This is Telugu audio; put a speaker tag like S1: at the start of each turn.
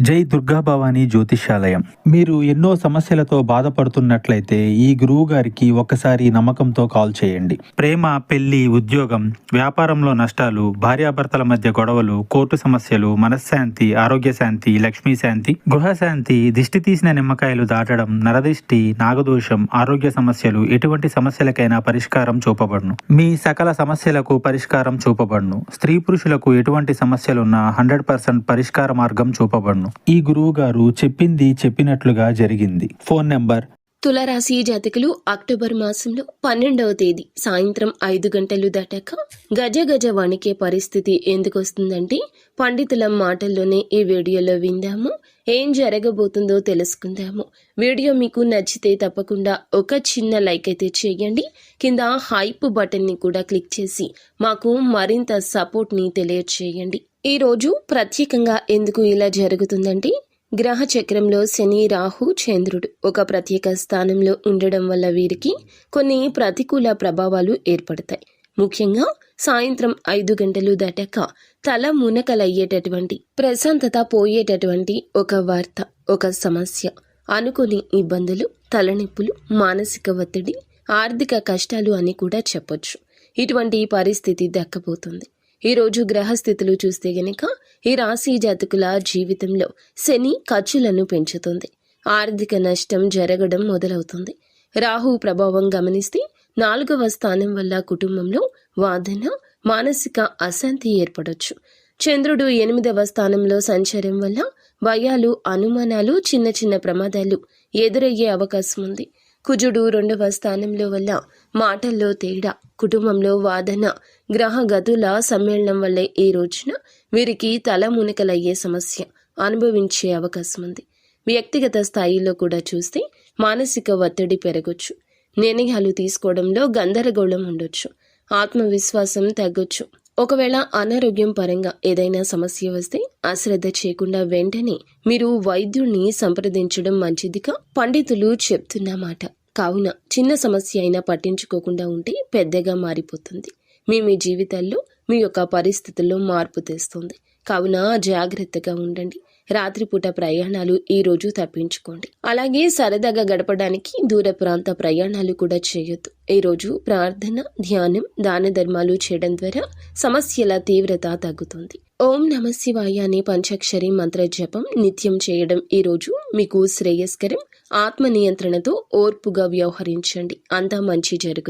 S1: జై దుర్గా భవానీ జ్యోతిష్యాలయం. మీరు ఎన్నో సమస్యలతో బాధపడుతున్నట్లయితే ఈ గురువు గారికి ఒకసారి నమ్మకంతో కాల్ చేయండి. ప్రేమ, పెళ్లి, ఉద్యోగం, వ్యాపారంలో నష్టాలు, భార్యాభర్తల మధ్య గొడవలు, కోర్టు సమస్యలు, మనశ్శాంతి, ఆరోగ్య శాంతి, లక్ష్మీ శాంతి, గృహశాంతి, దిష్టి తీసిన నిమ్మకాయలు దాటడం, నరదిష్టి, నాగదోషం, ఆరోగ్య సమస్యలు, ఎటువంటి సమస్యలకైనా పరిష్కారం చూపబడును. మీ సకల సమస్యలకు పరిష్కారం చూపబడును. స్త్రీ పురుషులకు ఎటువంటి సమస్యలున్నా 100% పరిష్కార మార్గం చూపబడును. ఈ గురువు గారు చెప్పింది చెప్పినట్లుగా జరిగింది. ఫోన్ నెంబర్:
S2: తులారాశి జాతకులు అక్టోబర్ మాసంలో 12వ తేదీ సాయంత్రం 5 గంటలు దాటాక గజ గజ వణికే పరిస్థితి ఎందుకు వస్తుందంటే పండితుల మాటల్లోనే ఈ వీడియోలో విందాము. ఏం జరగబోతుందో తెలుసుకుందాము. వీడియో మీకు నచ్చితే తప్పకుండా ఒక చిన్న లైక్ అయితే చేయండి. కింద హైప్ బటన్ ని కూడా క్లిక్ చేసి మాకు మరింత సపోర్ట్ ని తెలియచేయండి. ఈ రోజు ప్రత్యేకంగా ఎందుకు ఇలా జరుగుతుందంటే గ్రహ చక్రంలో శని, రాహు, చంద్రుడు ఒక ప్రత్యేక స్థానంలో ఉండడం వల్ల వీరికి కొన్ని ప్రతికూల ప్రభావాలు ఏర్పడతాయి. ముఖ్యంగా సాయంత్రం 5 గంటలు దాటాక తల మునకలయ్యేటటువంటి, ప్రశాంతత పోయేటటువంటి ఒక వార్త, ఒక సమస్య, అనుకోని ఇబ్బందులు, తలనొప్పులు, మానసిక ఒత్తిడి, ఆర్థిక కష్టాలు అని కూడా చెప్పొచ్చు. ఇటువంటి పరిస్థితి దక్కబోతుంది. ఈరోజు గ్రహస్థితులు చూస్తే గనక ఈ రాశి జాతకుల జీవితంలో శని ఖర్చులను పెంచుతుంది. ఆర్థిక నష్టం జరగడం మొదలవుతుంది. రాహు ప్రభావం గమనిస్తే 4వ స్థానం వల్ల కుటుంబంలో వాదన, మానసిక అశాంతి ఏర్పడొచ్చు. చంద్రుడు 8వ స్థానంలో సంచారం వల్ల భయాలు, అనుమానాలు, చిన్న చిన్న ప్రమాదాలు ఎదురయ్యే అవకాశం ఉంది. కుజుడు 2వ స్థానంలో వల్ల మాటల్లో తేడా, కుటుంబంలో వాదన, గ్రహ గతుల సమ్మేళనం వల్లే ఈ రోజున వీరికి తల మునకలయ్యే సమస్య అనుభవించే అవకాశం ఉంది. వ్యక్తిగత స్థాయిలో కూడా చూస్తే మానసిక ఒత్తిడి పెరగొచ్చు. నిర్ణయాలు తీసుకోవడంలో గందరగోళం ఉండొచ్చు. ఆత్మవిశ్వాసం తగ్గొచ్చు. ఒకవేళ అనారోగ్యం పరంగా ఏదైనా సమస్య వస్తే అశ్రద్ధ చేయకుండా వెంటనే మీరు వైద్యుడిని సంప్రదించడం మంచిదిగా పండితులు చెప్తున్నమాట. కావున చిన్న సమస్య అయినా పట్టించుకోకుండా ఉంటే పెద్దగా మారిపోతుంది. మీ జీవితాల్లో మీ యొక్క పరిస్థితుల్లో మార్పు తెస్తుంది. కావున జాగ్రత్తగా ఉండండి. రాత్రిపూట ప్రయాణాలు ఈ రోజు తప్పించుకోండి. అలాగే సరదాగా గడపడానికి దూర ప్రాంత ప్రయాణాలు కూడా చేయొద్దు. ఈ రోజు ప్రార్థన, ధ్యానం, దాన ధర్మాలు చేయడం ద్వారా సమస్యల తీవ్రత తగ్గుతుంది. ఓం నమ శివాయ అనే పంచాక్షరి మంత్ర జపం నిత్యం చేయడం ఈ రోజు మీకు శ్రేయస్కరం. ఆత్మ నియంత్రణతో ఓర్పుగా వ్యవహరించండి. అంతా మంచి జరుగుతుంది.